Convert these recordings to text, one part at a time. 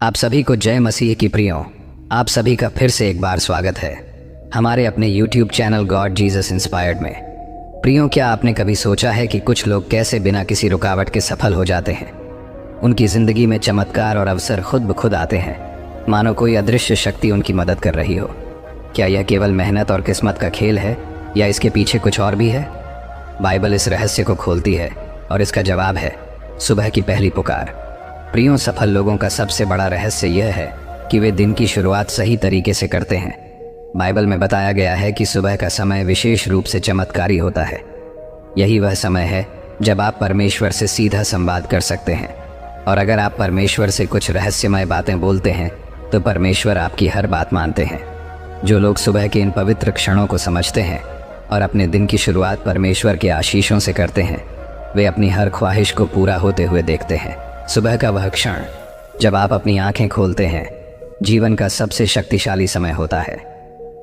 आप सभी को जय मसीह की प्रियों। आप सभी का फिर से एक बार स्वागत है हमारे अपने YouTube channel God Jesus inspired में। प्रियों, क्या आपने कभी सोचा है कि कुछ लोग कैसे बिना किसी रुकावट के सफल हो जाते हैं? उनकी ज़िंदगी में चमत्कार और अवसर खुद ब खुद आते हैं, मानो कोई अदृश्य शक्ति उनकी मदद कर रही हो। क्या यह केवल मेहनत और किस्मत का खेल है या इसके पीछे कुछ और भी है? बाइबल इस रहस्य को खोलती है और इसका जवाब है सुबह की पहली पुकार। प्रियों, सफल लोगों का सबसे बड़ा रहस्य यह है कि वे दिन की शुरुआत सही तरीके से करते हैं। बाइबल में बताया गया है कि सुबह का समय विशेष रूप से चमत्कारी होता है। यही वह समय है जब आप परमेश्वर से सीधा संवाद कर सकते हैं, और अगर आप परमेश्वर से कुछ रहस्यमय बातें बोलते हैं तो परमेश्वर आपकी हर बात मानते हैं। जो लोग सुबह के इन पवित्र क्षणों को समझते हैं और अपने दिन की शुरुआत परमेश्वर के आशीषों से करते हैं, वे अपनी हर ख्वाहिश को पूरा होते हुए देखते हैं। सुबह का वह क्षण जब आप अपनी आंखें खोलते हैं जीवन का सबसे शक्तिशाली समय होता है।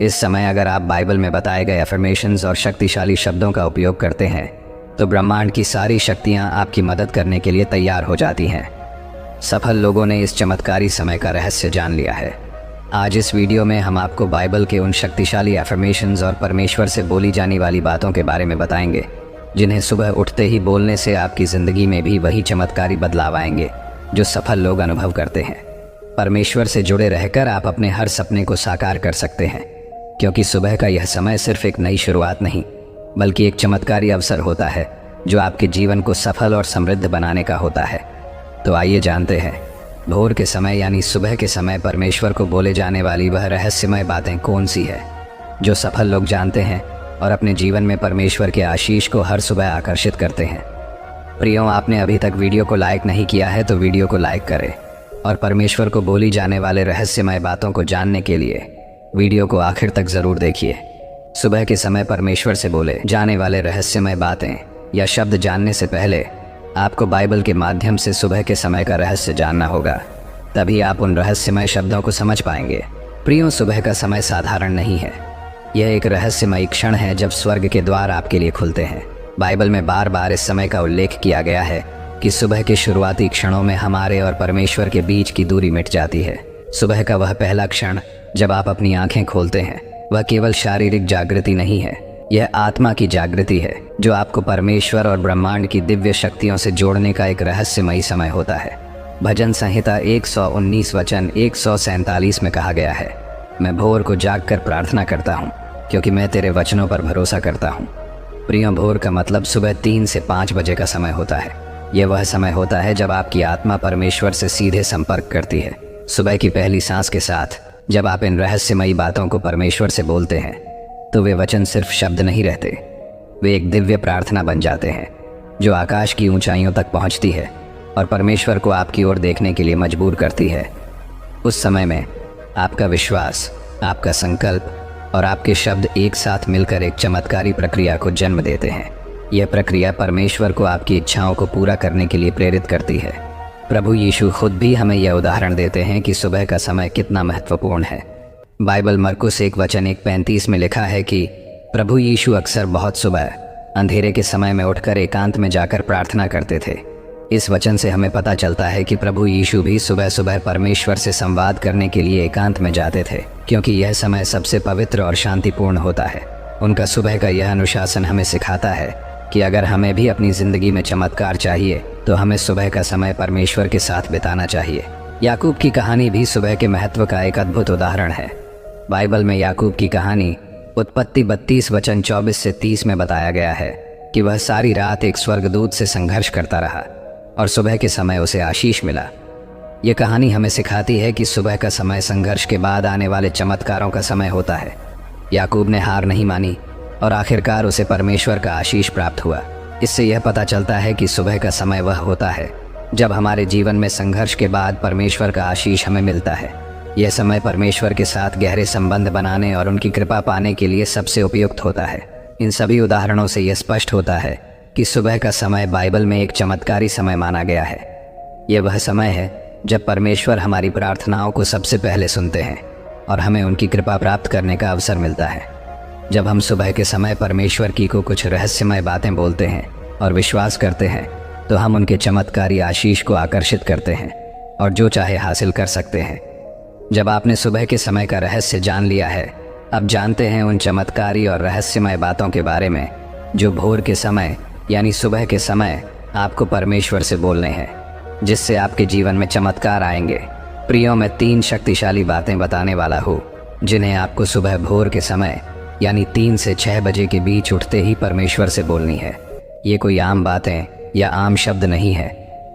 इस समय अगर आप बाइबल में बताए गए अफर्मेशंस और शक्तिशाली शब्दों का उपयोग करते हैं तो ब्रह्मांड की सारी शक्तियां आपकी मदद करने के लिए तैयार हो जाती हैं। सफल लोगों ने इस चमत्कारी समय का रहस्य जान लिया है। आज इस वीडियो में हम आपको बाइबल के उन शक्तिशाली अफर्मेशंस और परमेश्वर से बोली जाने वाली बातों के बारे में बताएंगे जिन्हें सुबह उठते ही बोलने से आपकी ज़िंदगी में भी वही चमत्कारी बदलाव आएंगे जो सफल लोग अनुभव करते हैं। परमेश्वर से जुड़े रहकर आप अपने हर सपने को साकार कर सकते हैं, क्योंकि सुबह का यह समय सिर्फ एक नई शुरुआत नहीं बल्कि एक चमत्कारी अवसर होता है जो आपके जीवन को सफल और समृद्ध बनाने का होता है। तो आइए जानते हैं भोर के समय यानी सुबह के समय परमेश्वर को बोले जाने वाली वह रहस्यमय बातें कौन सी है जो सफल लोग जानते हैं और अपने जीवन में परमेश्वर के आशीष को हर सुबह आकर्षित करते हैं। प्रियों, आपने अभी तक वीडियो को लाइक नहीं किया है तो वीडियो को लाइक करें और परमेश्वर को बोली जाने वाले रहस्यमय बातों को जानने के लिए वीडियो को आखिर तक ज़रूर देखिए। सुबह के समय परमेश्वर से बोले जाने वाले रहस्यमय बातें या शब्द जानने से पहले आपको बाइबल के माध्यम से सुबह के समय का रहस्य जानना होगा, तभी आप उन रहस्यमय शब्दों को समझ पाएंगे। प्रियों, सुबह का समय साधारण नहीं है। यह एक रहस्यमय क्षण है जब स्वर्ग के द्वार आपके लिए खुलते हैं। बाइबल में बार बार इस समय का उल्लेख किया गया है कि सुबह के शुरुआती क्षणों में हमारे और परमेश्वर के बीच की दूरी मिट जाती है। सुबह का वह पहला क्षण जब आप अपनी आंखें खोलते हैं वह केवल शारीरिक जागृति नहीं है, यह आत्मा की जागृति है जो आपको परमेश्वर और ब्रह्मांड की दिव्य शक्तियों से जोड़ने का एक रहस्यमयी समय होता है। भजन संहिता 119 वचन 147 में कहा गया है, मैं भोर को जागकर प्रार्थना करता हूँ क्योंकि मैं तेरे वचनों पर भरोसा करता हूँ। प्रियों, भोर का मतलब सुबह 3 से 5 बजे का समय होता है। यह वह समय होता है जब आपकी आत्मा परमेश्वर से सीधे संपर्क करती है। सुबह की पहली सांस के साथ जब आप इन रहस्यमयी बातों को परमेश्वर से बोलते हैं तो वे वचन सिर्फ शब्द नहीं रहते, वे एक दिव्य प्रार्थना बन जाते हैं जो आकाश की ऊंचाइयों तक पहुंचती है और परमेश्वर को आपकी ओर देखने के लिए मजबूर करती है। उस समय में आपका विश्वास, आपका संकल्प और आपके शब्द एक साथ मिलकर एक चमत्कारी प्रक्रिया को जन्म देते हैं। यह प्रक्रिया परमेश्वर को आपकी इच्छाओं को पूरा करने के लिए प्रेरित करती है। प्रभु यीशु खुद भी हमें यह उदाहरण देते हैं कि सुबह का समय कितना महत्वपूर्ण है। बाइबल मरकुस 1:35 में लिखा है कि प्रभु यीशु अक्सर बहुत सुबह अंधेरे के समय में उठकर एकांत में जाकर प्रार्थना करते थे। इस वचन से हमें पता चलता है कि प्रभु यीशु भी सुबह सुबह परमेश्वर से संवाद करने के लिए एकांत में जाते थे, क्योंकि यह समय सबसे पवित्र और शांतिपूर्ण होता है। उनका सुबह का यह अनुशासन हमें सिखाता है कि अगर हमें भी अपनी ज़िंदगी में चमत्कार चाहिए तो हमें सुबह का समय परमेश्वर के साथ बिताना चाहिए। याकूब की कहानी भी सुबह के महत्व का एक अद्भुत उदाहरण है। बाइबल में याकूब की कहानी उत्पत्ति 32 वचन 24 से 30 में बताया गया है कि वह सारी रात एक स्वर्गदूत से संघर्ष करता रहा और सुबह के समय उसे आशीष मिला। ये कहानी हमें सिखाती है कि सुबह का समय संघर्ष के बाद आने वाले चमत्कारों का समय होता है। याकूब ने हार नहीं मानी और आखिरकार उसे परमेश्वर का आशीष प्राप्त हुआ। इससे यह पता चलता है कि सुबह का समय वह होता है जब हमारे जीवन में संघर्ष के बाद परमेश्वर का आशीष हमें मिलता है। यह समय परमेश्वर के साथ गहरे संबंध बनाने और उनकी कृपा पाने के लिए सबसे उपयुक्त होता है। इन सभी उदाहरणों से यह स्पष्ट होता है कि सुबह का समय बाइबल में एक चमत्कारी समय माना गया है। यह वह समय है जब परमेश्वर हमारी प्रार्थनाओं को सबसे पहले सुनते हैं और हमें उनकी कृपा प्राप्त करने का अवसर मिलता है। जब हम सुबह के समय परमेश्वर की को कुछ रहस्यमय बातें बोलते हैं और विश्वास करते हैं तो हम उनके चमत्कारी आशीष को आकर्षित करते हैं और जो चाहे हासिल कर सकते हैं। जब आपने सुबह के समय का रहस्य जान लिया है, अब जानते हैं उन चमत्कारी और रहस्यमय बातों के बारे में जो भोर के समय यानी सुबह के समय आपको परमेश्वर से बोलने हैं, जिससे आपके जीवन में चमत्कार आएंगे। प्रियो, मैं 3 शक्तिशाली बातें बताने वाला हूँ जिन्हें आपको सुबह भोर के समय यानी 3 से 6 बजे के बीच उठते ही परमेश्वर से बोलनी है। ये कोई आम बातें या आम शब्द नहीं है,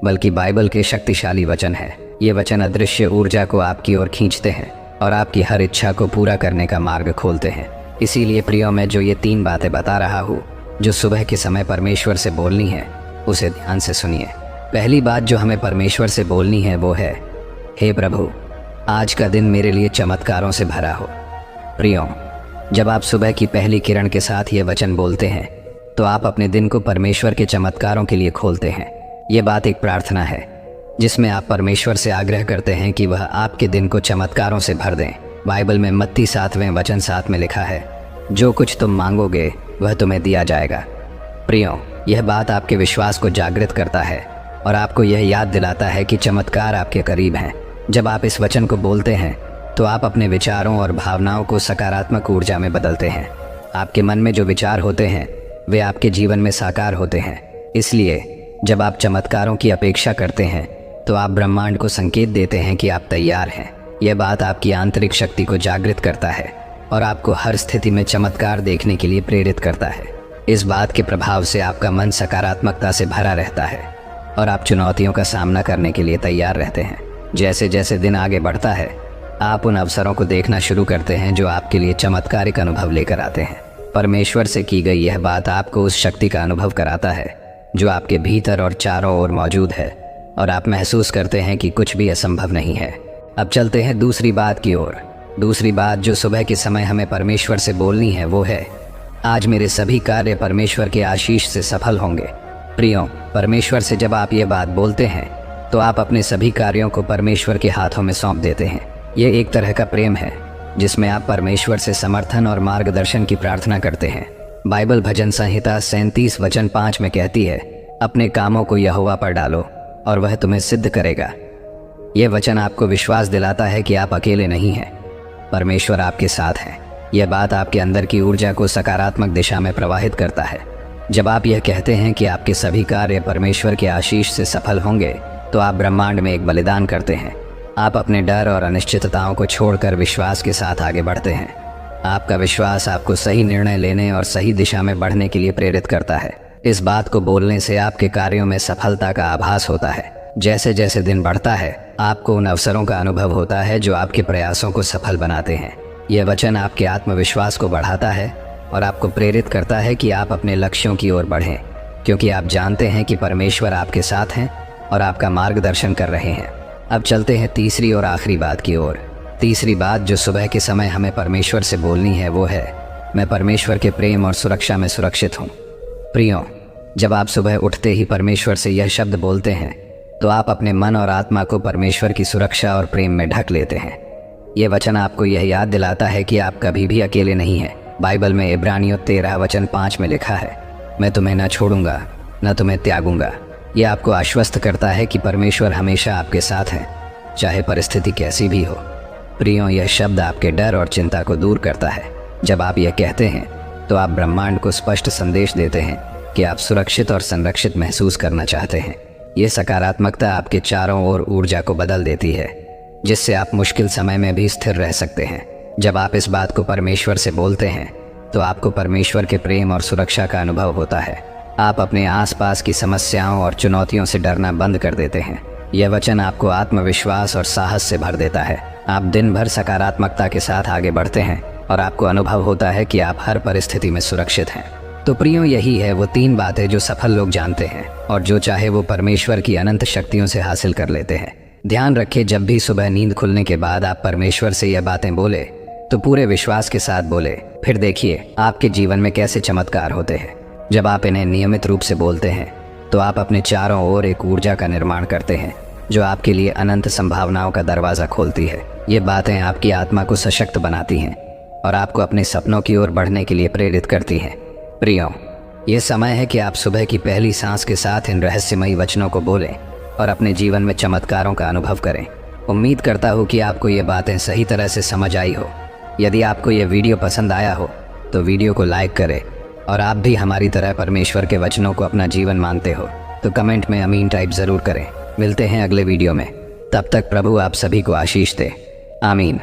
बल्कि बाइबल के शक्तिशाली वचन है। ये वचन अदृश्य ऊर्जा को आपकी ओर खींचते हैं और आपकी हर इच्छा को पूरा करने का मार्ग खोलते हैं। इसीलिए प्रियो, मैं जो ये 3 बातें बता रहा हूँ जो सुबह के समय परमेश्वर से बोलनी है, उसे ध्यान से सुनिए। पहली बात जो हमें परमेश्वर से बोलनी है वो है, हे प्रभु, आज का दिन मेरे लिए चमत्कारों से भरा हो। प्रियो, जब आप सुबह की पहली किरण के साथ ये वचन बोलते हैं तो आप अपने दिन को परमेश्वर के चमत्कारों के लिए खोलते हैं। ये बात एक प्रार्थना है जिसमें आप परमेश्वर से आग्रह करते हैं कि वह आपके दिन को चमत्कारों से भर दें। बाइबल में मत्ती 7वें वचन 7 में लिखा है, जो कुछ तुम मांगोगे वह तुम्हें दिया जाएगा। प्रियो, यह बात आपके विश्वास को जागृत करता है और आपको यह याद दिलाता है कि चमत्कार आपके करीब हैं। जब आप इस वचन को बोलते हैं तो आप अपने विचारों और भावनाओं को सकारात्मक ऊर्जा में बदलते हैं। आपके मन में जो विचार होते हैं वे आपके जीवन में साकार होते हैं। इसलिए जब आप चमत्कारों की अपेक्षा करते हैं तो आप ब्रह्मांड को संकेत देते हैं कि आप तैयार हैं। यह बात आपकी आंतरिक शक्ति को जागृत करता है और आपको हर स्थिति में चमत्कार देखने के लिए प्रेरित करता है। इस बात के प्रभाव से आपका मन सकारात्मकता से भरा रहता है और आप चुनौतियों का सामना करने के लिए तैयार रहते हैं। जैसे जैसे दिन आगे बढ़ता है, आप उन अवसरों को देखना शुरू करते हैं जो आपके लिए चमत्कारिक अनुभव लेकर आते हैं। परमेश्वर से की गई यह बात आपको उस शक्ति का अनुभव कराता है जो आपके भीतर और चारों ओर मौजूद है और आप महसूस करते हैं कि कुछ भी असंभव नहीं है। अब चलते हैं दूसरी बात की ओर। दूसरी बात जो सुबह के समय हमें परमेश्वर से बोलनी है वो है, आज मेरे सभी कार्य परमेश्वर के आशीष से सफल होंगे। प्रियो, परमेश्वर से जब आप ये बात बोलते हैं तो आप अपने सभी कार्यों को परमेश्वर के हाथों में सौंप देते हैं। ये एक तरह का प्रेम है जिसमें आप परमेश्वर से समर्थन और मार्गदर्शन की प्रार्थना करते हैं। बाइबल भजन संहिता 37 वचन 5 में कहती है, अपने कामों को यहोवा पर डालो और वह तुम्हें सिद्ध करेगा। यह वचन आपको विश्वास दिलाता है कि आप अकेले नहीं हैं, परमेश्वर आपके साथ हैं। यह बात आपके अंदर की ऊर्जा को सकारात्मक दिशा में प्रवाहित करता है। जब आप यह कहते हैं कि आपके सभी कार्य परमेश्वर के आशीष से सफल होंगे तो आप ब्रह्मांड में एक बलिदान करते हैं। आप अपने डर और अनिश्चितताओं को छोड़कर विश्वास के साथ आगे बढ़ते हैं। आपका विश्वास आपको सही निर्णय लेने और सही दिशा में बढ़ने के लिए प्रेरित करता है। इस बात को बोलने से आपके कार्यों में सफलता का आभास होता है। जैसे जैसे दिन बढ़ता है, आपको उन अवसरों का अनुभव होता है जो आपके प्रयासों को सफल बनाते हैं। यह वचन आपके आत्मविश्वास को बढ़ाता है और आपको प्रेरित करता है कि आप अपने लक्ष्यों की ओर बढ़ें, क्योंकि आप जानते हैं कि परमेश्वर आपके साथ हैं और आपका मार्गदर्शन कर रहे हैं। अब चलते हैं तीसरी और आखिरी बात की ओर। तीसरी बात जो सुबह के समय हमें परमेश्वर से बोलनी है वो है, मैं परमेश्वर के प्रेम और सुरक्षा में सुरक्षित हूँ। प्रियो, जब आप सुबह उठते ही परमेश्वर से यह शब्द बोलते हैं तो आप अपने मन और आत्मा को परमेश्वर की सुरक्षा और प्रेम में ढक लेते हैं। ये वचन आपको यह याद दिलाता है कि आप कभी भी अकेले नहीं हैं। बाइबल में इब्रानियों 13 वचन 5 में लिखा है, मैं तुम्हें न छोड़ूंगा न तुम्हें त्यागूंगा। यह आपको आश्वस्त करता है कि परमेश्वर हमेशा आपके साथ हैं, चाहे परिस्थिति कैसी भी हो। प्रियो, यह शब्द आपके डर और चिंता को दूर करता है। जब आप यह कहते हैं तो आप ब्रह्मांड को स्पष्ट संदेश देते हैं कि आप सुरक्षित और संरक्षित महसूस करना चाहते हैं। ये सकारात्मकता आपके चारों ओर ऊर्जा को बदल देती है, जिससे आप मुश्किल समय में भी स्थिर रह सकते हैं। जब आप इस बात को परमेश्वर से बोलते हैं तो आपको परमेश्वर के प्रेम और सुरक्षा का अनुभव होता है। आप अपने आसपास की समस्याओं और चुनौतियों से डरना बंद कर देते हैं। यह वचन आपको आत्मविश्वास और साहस से भर देता है। आप दिन भर सकारात्मकता के साथ आगे बढ़ते हैं और आपको अनुभव होता है कि आप हर परिस्थिति में सुरक्षित हैं। तो प्रियो, यही है वो 3 बातें जो सफल लोग जानते हैं और जो चाहे वो परमेश्वर की अनंत शक्तियों से हासिल कर लेते हैं। ध्यान रखें, जब भी सुबह नींद खुलने के बाद आप परमेश्वर से यह बातें बोले तो पूरे विश्वास के साथ बोले। फिर देखिए आपके जीवन में कैसे चमत्कार होते हैं। जब आप इन्हें नियमित रूप से बोलते हैं तो आप अपने चारों ओर एक ऊर्जा का निर्माण करते हैं जो आपके लिए अनंत संभावनाओं का दरवाज़ा खोलती है। ये बातें आपकी आत्मा को सशक्त बनाती हैं और आपको अपने सपनों की ओर बढ़ने के लिए प्रेरित करती हैं। प्रियो, ये समय है कि आप सुबह की पहली सांस के साथ इन रहस्यमयी वचनों को बोलें। और अपने जीवन में चमत्कारों का अनुभव करें। उम्मीद करता हूँ कि आपको ये बातें सही तरह से समझ आई हो। यदि आपको ये वीडियो पसंद आया हो तो वीडियो को लाइक करें, और आप भी हमारी तरह परमेश्वर के वचनों को अपना जीवन मानते हो तो कमेंट में आमीन टाइप ज़रूर करें। मिलते हैं अगले वीडियो में, तब तक प्रभु आप सभी को आशीष दे। आमीन।